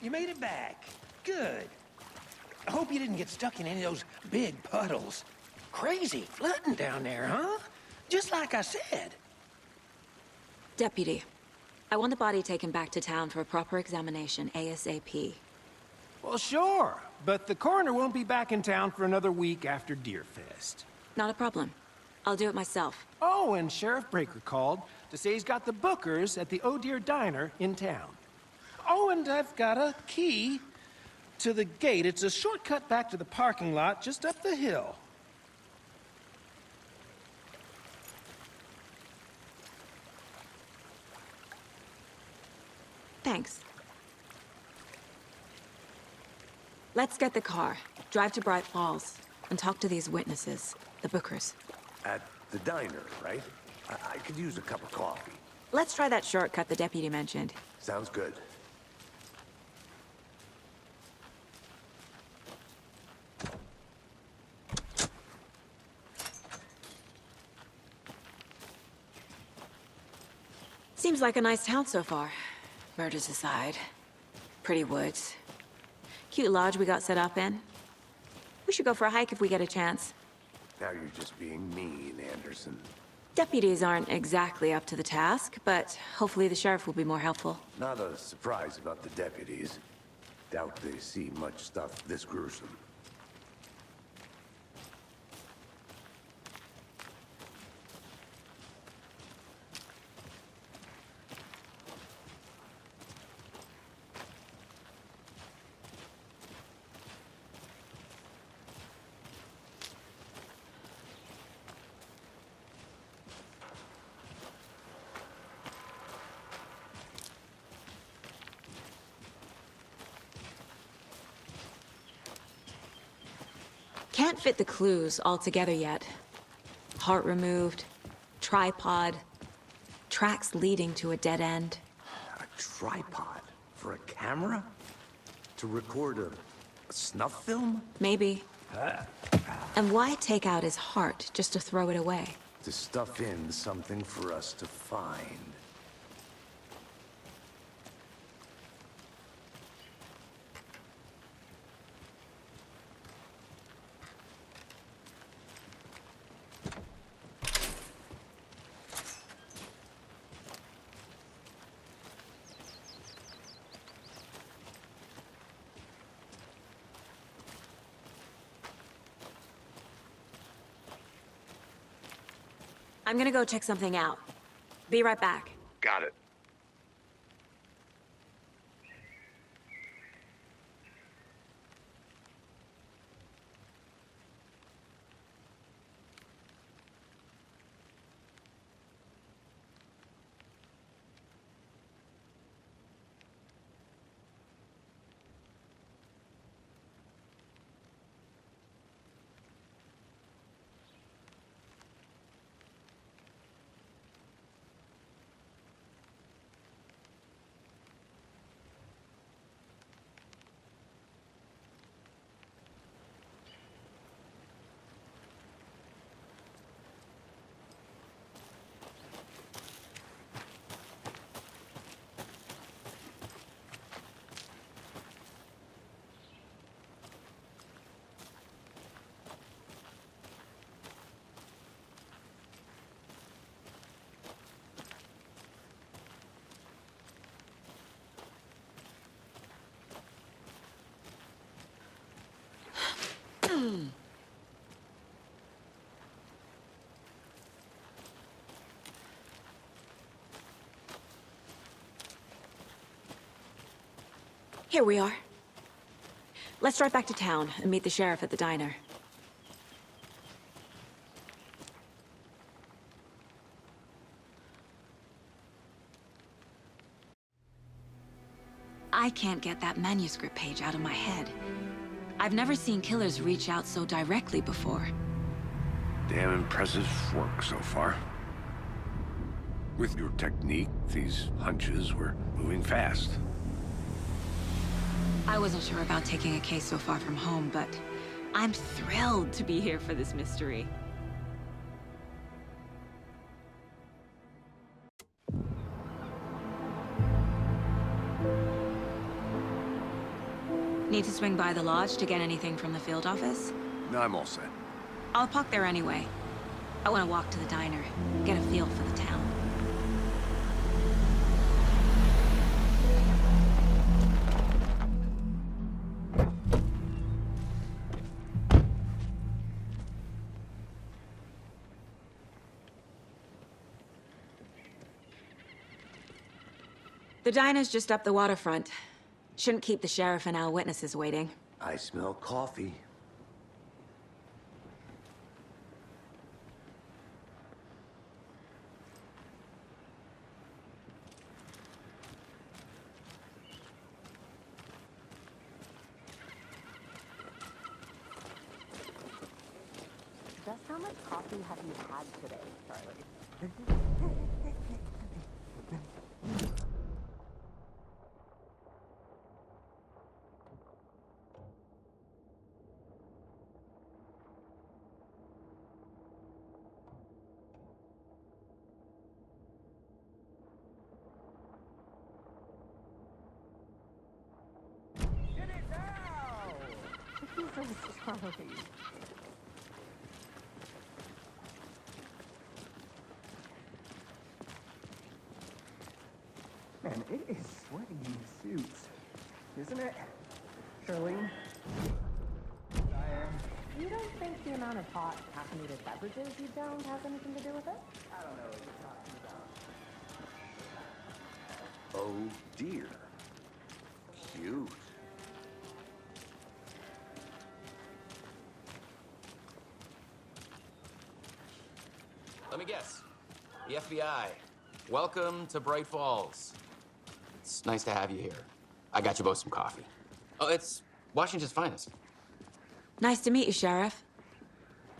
You made it back. Good. I hope you didn't get stuck in any of those big puddles. Crazy flooding down there, huh? Just like I said. Deputy, I want the body taken back to town for a proper examination, ASAP. Well, sure. But the coroner won't be back in town for another week after Deerfest. Not a problem. I'll do it myself. Oh, and Sheriff Breaker called to say he's got the Bookers at the Oh Dear Diner in town. Oh, and I've got a key to the gate. It's a shortcut back to the parking lot just up the hill. Thanks. Let's get the car, drive to Bright Falls, and talk to these witnesses, the Bookers. At the diner, right? I could use a cup of coffee. Let's try that shortcut the deputy mentioned. Sounds good. Seems like a nice town so far. Murders aside. Pretty woods. Cute lodge we got set up in. We should go for a hike if we get a chance. Now you're just being mean, Anderson. Deputies aren't exactly up to the task, but hopefully the sheriff will be more helpful. Not a surprise about the deputies. Doubt they see much stuff this gruesome. Can't fit the clues all together yet. Heart removed, tripod, tracks leading to a dead end. A tripod? For a camera? To record a snuff film? Maybe. And why take out his heart just to throw it away? To stuff in something for us to find. I'm gonna go check something out. Be right back. Got it. Here we are. Let's drive back to town and meet the sheriff at the diner. I can't get that manuscript page out of my head. I've never seen killers reach out so directly before. Damn impressive work so far. With your technique, these hunches were moving fast. I wasn't sure about taking a case so far from home, but I'm thrilled to be here for this mystery. Need to swing by the lodge to get anything from the field office? No, I'm all set. I'll park there anyway. I want to walk to the diner, get a feel for the town. The diner's just up the waterfront. Shouldn't keep the sheriff and our witnesses waiting. I smell coffee. Just how much coffee have you had today, Charlie? Get it now! Charlie. Man, it is sweaty in these suits, isn't it, Charlene? You don't think the amount of hot caffeinated beverages you downed has anything to do with it? I don't know what you're talking about. Oh dear. Cute. Let me guess. The FBI. Welcome to Bright Falls. It's nice to have you here. I got you both some coffee. Oh, it's Washington's finest. Nice to meet you, Sheriff.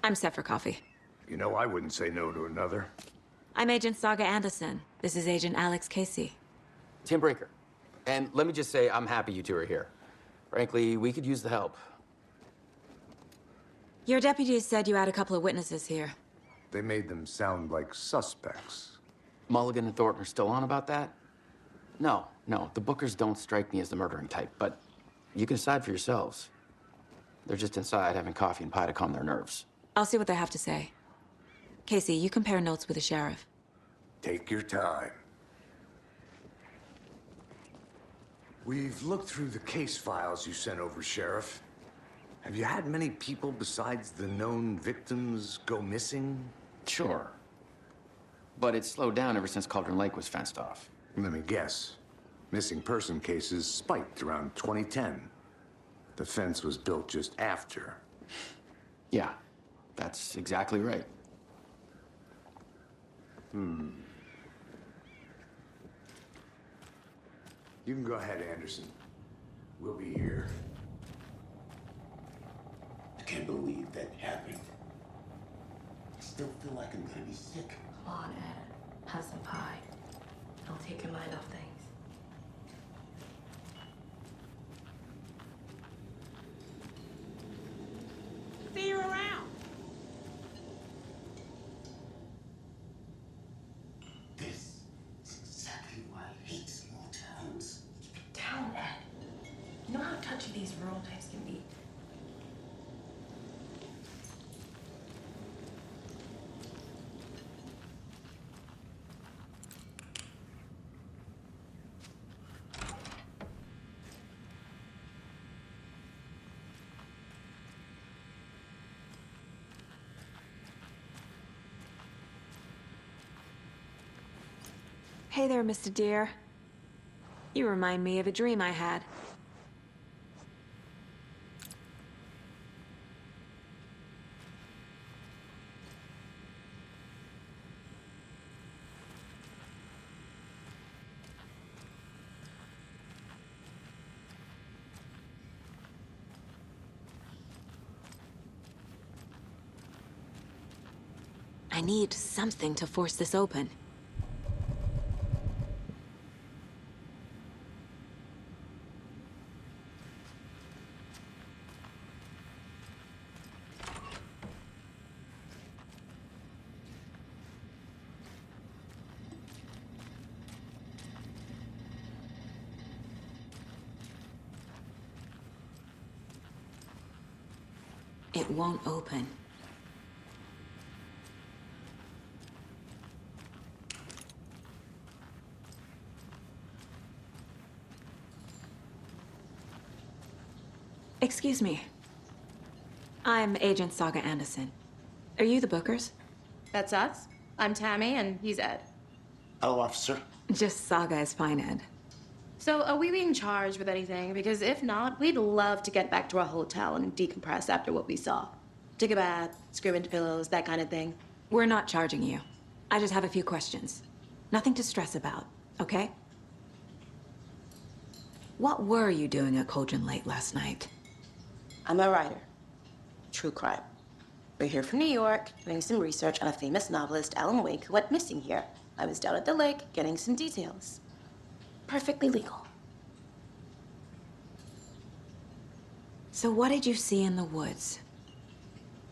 I'm set for coffee. You know, I wouldn't say no to another. I'm Agent Sagii Anderson. This is Agent Alex Casey. Tim Brinker. And let me just say, I'm happy you two are here. Frankly, we could use the help. Your deputies said you had a couple of witnesses here. They made them sound like suspects. Mulligan and Thornton are still on about that? No, the Bookers don't strike me as the murdering type, but you can decide for yourselves. They're just inside having coffee and pie to calm their nerves. I'll see what they have to say. Casey, you compare notes with the sheriff. Take your time. We've looked through the case files you sent over, Sheriff. Have you had many people besides the known victims go missing? Sure. But it's slowed down ever since Cauldron Lake was fenced off. Let me guess. Missing person cases spiked around 2010. The fence was built just after. Yeah, that's exactly right. You can go ahead, Anderson. We'll be here. I can't believe that happened. I still feel like I'm gonna be sick. Come on, Ed. Have some pie. It'll take your mind off things. See you around. This is exactly why I hate small towns. Keep it down, Ed. You know how touchy these rural types can be. Hey there, Mr. Deer. You remind me of a dream I had. I need something to force this open. It won't open. Excuse me. I'm Agent Sagii Anderson. Are you the Bookers? That's us. I'm Tammy, and he's Ed. Hello, officer. Just Saga is fine, Ed. So, are we being charged with anything? Because if not, we'd love to get back to our hotel and decompress after what we saw. Take a bath, scream into pillows, that kind of thing. We're not charging you. I just have a few questions. Nothing to stress about, okay? What were you doing at Cauldron Lake last night? I'm a writer. True crime. We're here from New York, doing some research on a famous novelist, Alana Wake'a, who went missing here. I was down at the lake, getting some details. Perfectly legal. So what did you see in the woods?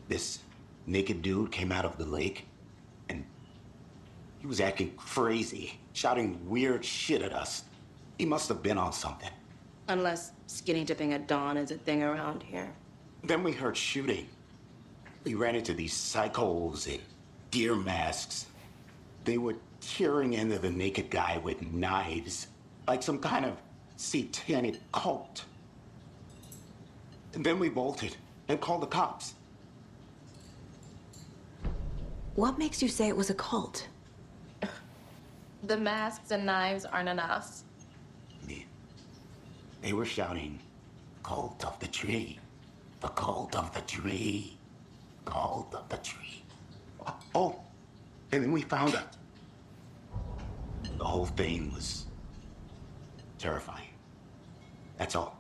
This naked dude came out of the lake, and he was acting crazy, shouting weird shit at us. He must have been on something. Unless skinny dipping at dawn is a thing around here. Then we heard shooting. We ran into these psychos in deer masks. They were tearing into the naked guy with knives, like some kind of satanic cult. And then we bolted and called the cops. What makes you say it was a cult? The masks and knives aren't enough. They were shouting, "Cult of the tree, the cult of the tree, cult of the tree." Oh, and then we found out. The whole thing was terrifying. That's all.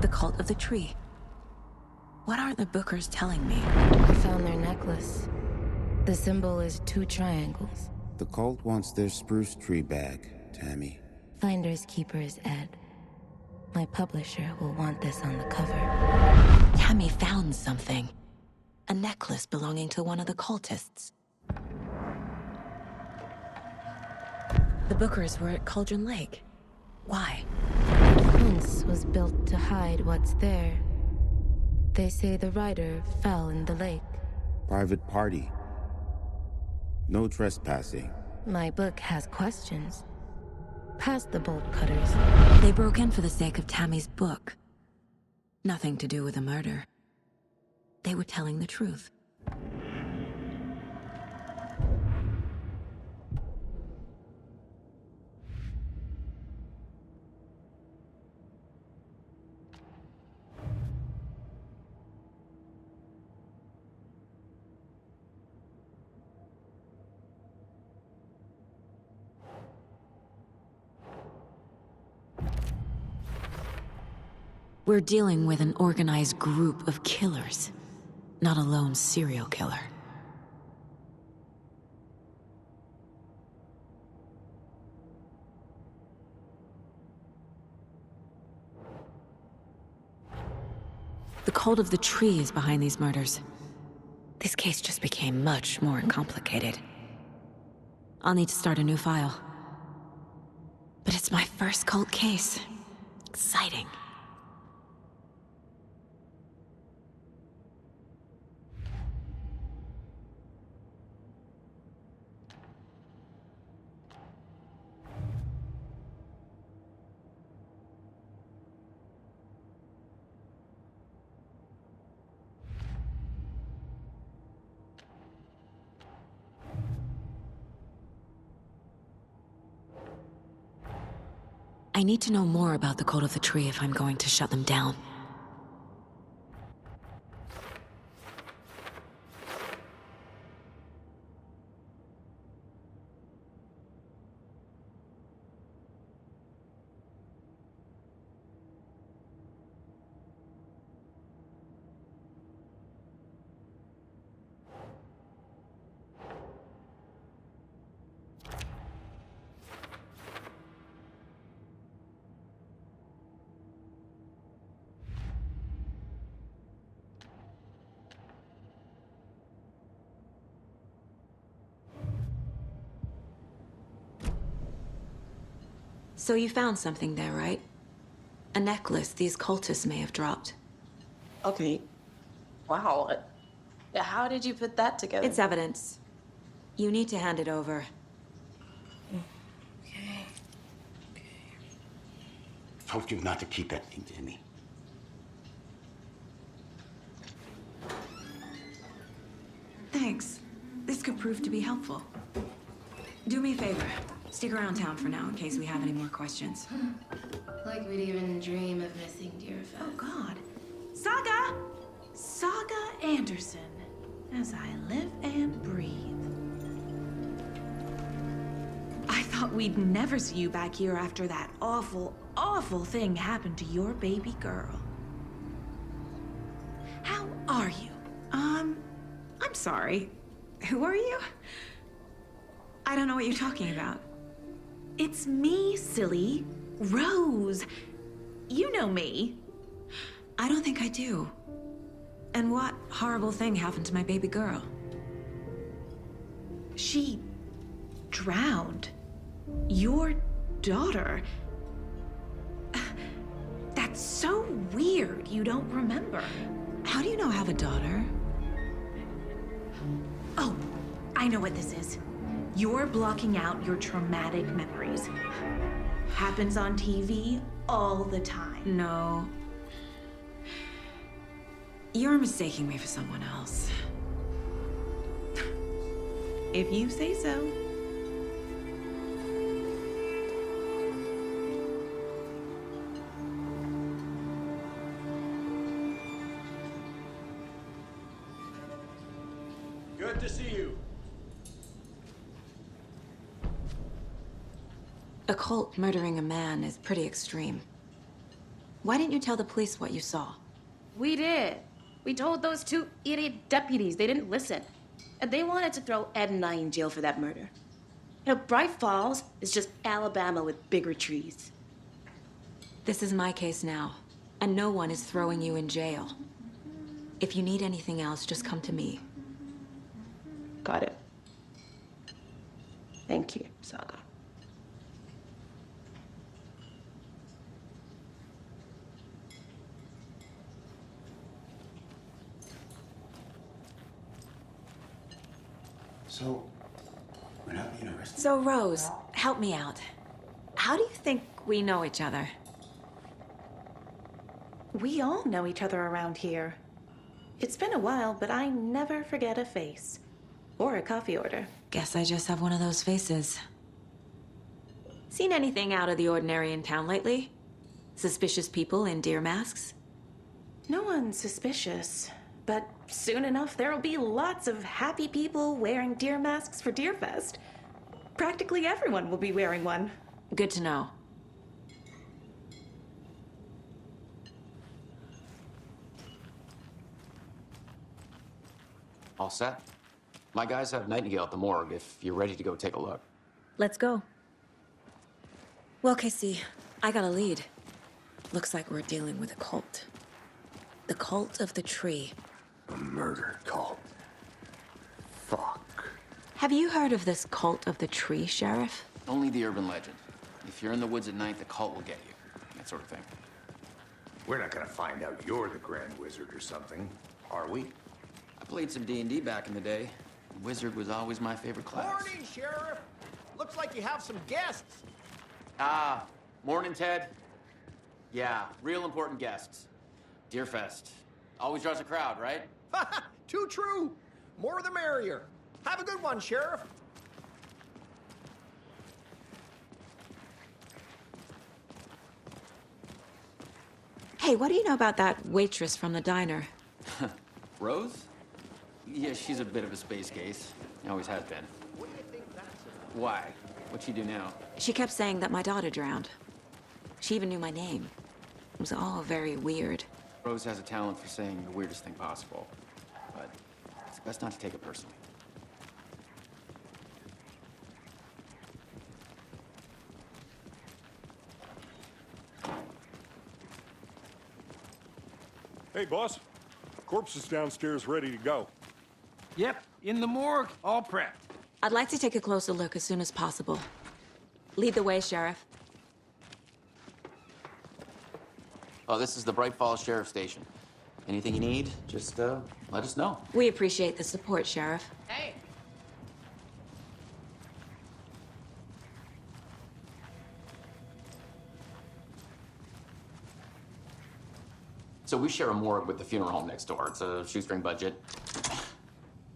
The cult of the tree. What aren't the Bookers telling me? I found their necklace. The symbol is 2 triangles. The cult wants their spruce tree back, Tammy. Finders keepers, Ed. My publisher will want this on the cover. Tammy found something. A necklace belonging to one of the cultists. The Bookers were at Cauldron Lake. Why? The fence was built to hide what's there. They say the writer fell in the lake. Private party. No trespassing. My book has questions. Past the bolt cutters. They broke in for the sake of Tammy's book. Nothing to do with a murder. They were telling the truth. We're dealing with an organized group of killers, not a lone serial killer. The cult of the tree is behind these murders. This case just became much more complicated. I'll need to start a new file. But it's my first cult case. Exciting. I need to know more about the cult of the tree if I'm going to shut them down. So you found something there, right? A necklace these cultists may have dropped. Okay. Wow. How did you put that together? It's evidence. You need to hand it over. Okay. Told you not to keep that thing to me. Thanks. This could prove to be helpful. Do me a favor. Stick around town for now in case we have any more questions. Like we'd even dream of missing dear Fest. Oh, God. Sagii Anderson. As I live and breathe. I thought we'd never see you back here after that awful, awful thing happened to your baby girl. How are you? I'm sorry. Who are you? I don't know what you're talking about. It's me, silly. Rose. You know me. I don't think I do. And what horrible thing happened to my baby girl? She drowned. Your daughter. That's so weird you don't remember. How do you know I have a daughter? Oh, I know what this is. You're blocking out your traumatic memories. Happens on TV all the time. No. You're mistaking me for someone else. If you say so. Good to see you. A cult murdering a man is pretty extreme. Why didn't you tell the police what you saw? We did. We told those two idiot deputies. They didn't listen. And they wanted to throw Ed and I in jail for that murder. You know, Bright Falls is just Alabama with bigger trees. This is my case now, and no one is throwing you in jail. If you need anything else, just come to me. Got it. Thank you, Sagii. So, we're not being arrested. So, Rose, help me out. How do you think we know each other? We all know each other around here. It's been a while, but I never forget a face. Or a coffee order. Guess I just have one of those faces. Seen anything out of the ordinary in town lately? Suspicious people in deer masks? No one's suspicious. But soon enough, there'll be lots of happy people wearing deer masks for Deerfest. Practically everyone will be wearing one. Good to know. All set? My guys have Nightingale at the morgue if you're ready to go take a look. Let's go. Well, Casey, I got a lead. Looks like we're dealing with a cult. The cult of the tree. A murder cult. Fuck. Have you heard of this cult of the tree, Sheriff? Only the urban legend. If you're in the woods at night, the cult will get you. That sort of thing. We're not gonna find out you're the Grand Wizard or something, are we? I played some D&D back in the day. Wizard was always my favorite class. Morning, Sheriff. Looks like you have some guests. Ah, morning, Ted. Yeah, real important guests. Deerfest. Always draws a crowd, right? Too true. More the merrier. Have a good one, Sheriff. Hey, what do you know about that waitress from the diner? Rose? Yeah, she's a bit of a space case. Always has been. What do you think that's about? Why? What'd she do now? She kept saying that my daughter drowned. She even knew my name. It was all very weird. Rose has a talent for saying the weirdest thing possible. But it's best not to take it personally. Hey, boss. Corpse is downstairs ready to go. Yep, in the morgue, all prepped. I'd like to take a closer look as soon as possible. Lead the way, Sheriff. Oh, this is the Bright Falls Sheriff Station. Anything you need, just let us know. We appreciate the support, Sheriff. Hey. So we share a morgue with the funeral home next door. It's a shoestring budget.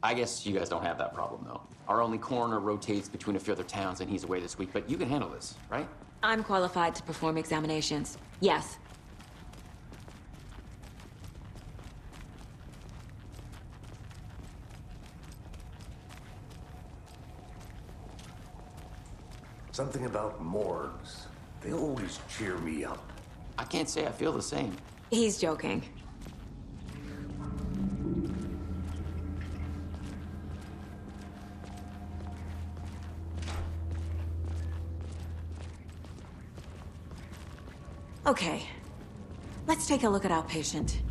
I guess you guys don't have that problem, though. Our only coroner rotates between a few other towns, and he's away this week, but you can handle this, right? I'm qualified to perform examinations. Yes. Something about morgues. They always cheer me up. I can't say I feel the same. He's joking. Okay. Let's take a look at our patient.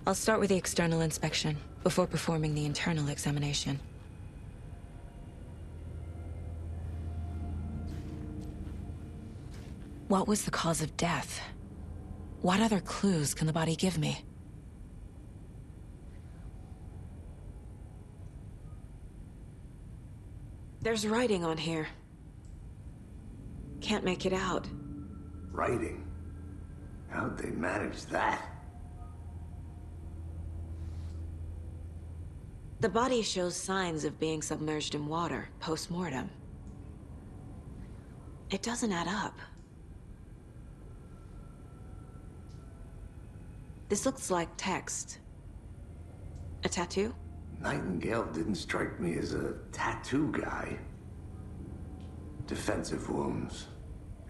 I'll start with the external inspection before performing the internal examination. What was the cause of death? What other clues can the body give me? There's writing on here. Can't make it out. Writing? How'd they manage that? The body shows signs of being submerged in water post-mortem. It doesn't add up. This looks like text. A tattoo? Nightingale didn't strike me as a tattoo guy. Defensive wounds.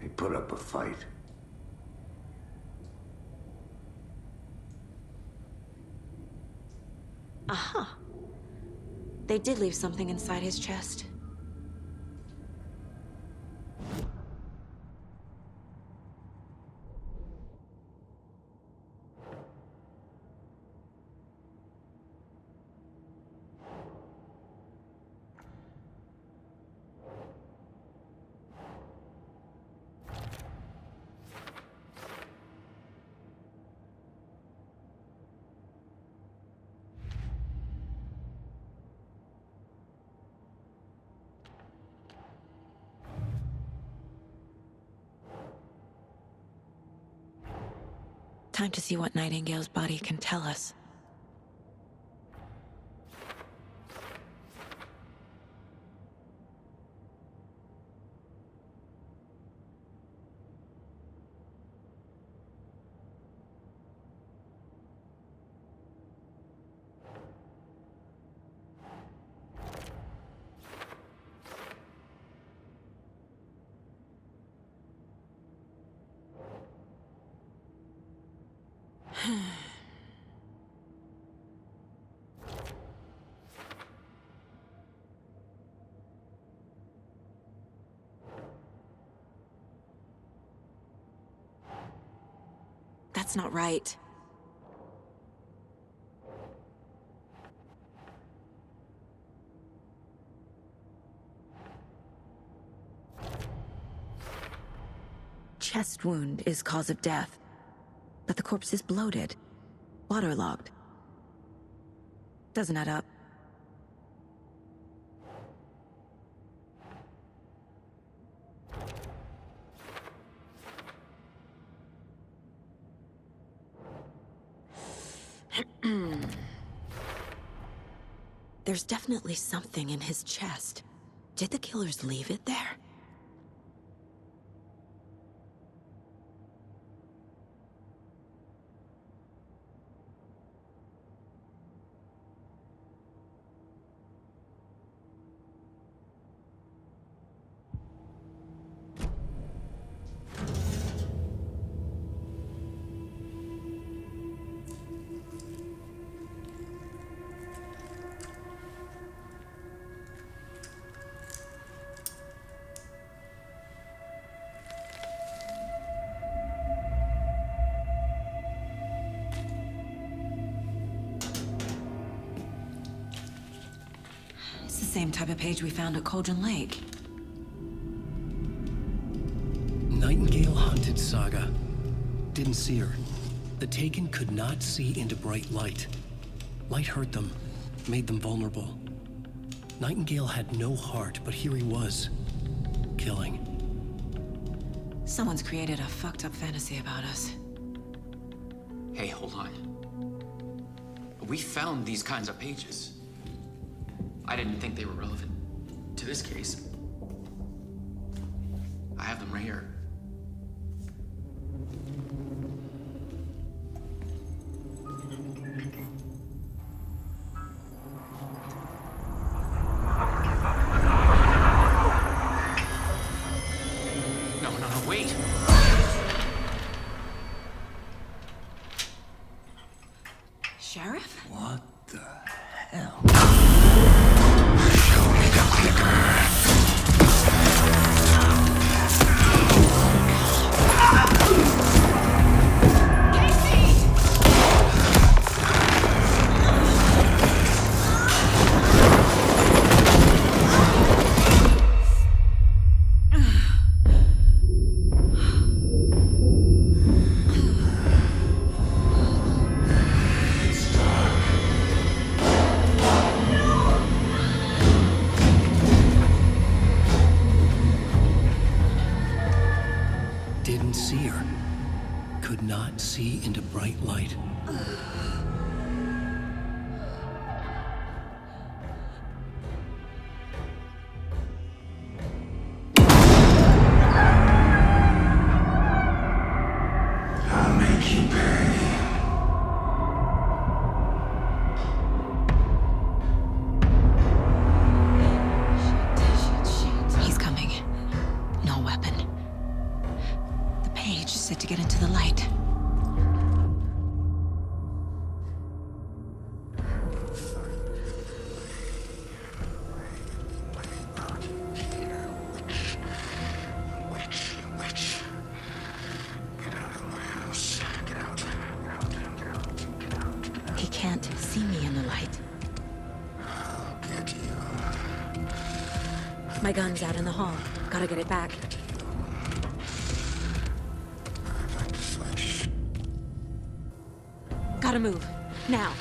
He put up a fight. Aha. They did leave something inside his chest. Time to see what Nightingale's body can tell us. That's not right. Chest wound is cause of death, but the corpse is bloated, waterlogged. Doesn't add up. There's definitely something in his chest. Did the killers leave it there? Same type of page we found at Cauldron Lake. Nightingale hunted Saga. Didn't see her. The Taken could not see into bright light. Light hurt them, made them vulnerable. Nightingale had no heart, but here he was, killing. Someone's created a fucked up fantasy about us. Hey, hold on. We found these kinds of pages. I didn't think they were relevant to this case. I have them right here. No, wait! Sheriff? What the hell? Didn't see her. Could not see into bright light. I'll make you pay. He's coming. No weapon. The page said to get into the light. Witch. Get out of my house. Get out. He can't see me in the light. I'll get you. My gun's out in the hall. Gotta get it back. I'd like to switch. Gotta move. Now.